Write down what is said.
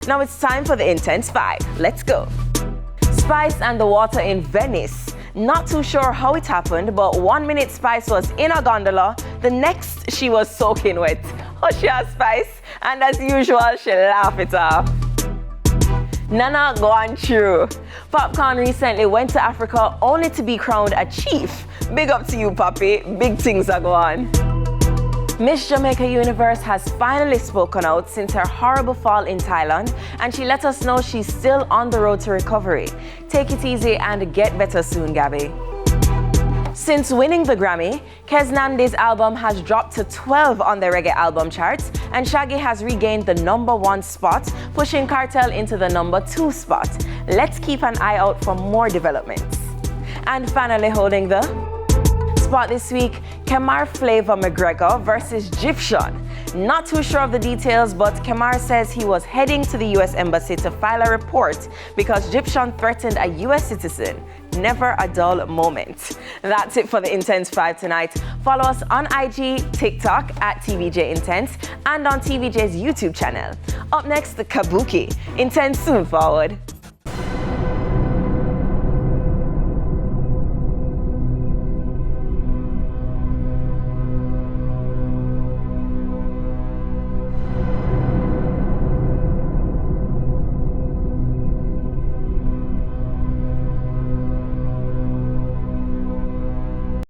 Now it's time for the Intense 5. Let's go. Spice and the water in Venice. Not too sure how it happened, but 1 minute Spice was in a gondola, the next she was soaking wet. Hush ya, Spice, and as usual, she laughed it off. Nana gone through. Popcorn recently went to Africa only to be crowned a chief. Big up to you, Papi. Big things are going. Miss Jamaica Universe has finally spoken out since her horrible fall in Thailand, and she let us know she's still on the road to recovery. Take it easy and get better soon, Gabby. Since winning the Grammy, Kez Namdi's album has dropped to 12 on the reggae album charts, and Shaggy has regained the #1 spot, pushing Cartel into the #2 spot. Let's keep an eye out for more developments. And finally holding the spot this week, Kemar Flavor McGregor versus Gyptian. Not too sure of the details, but Kemar says he was heading to the US Embassy to file a report because Gyptian threatened a US citizen. Never a dull moment. That's it for the Intense 5 tonight. Follow us on IG, TikTok at TVJ Intense, and on TVJ's YouTube channel. Up next, the Kabuki. Intense soon forward.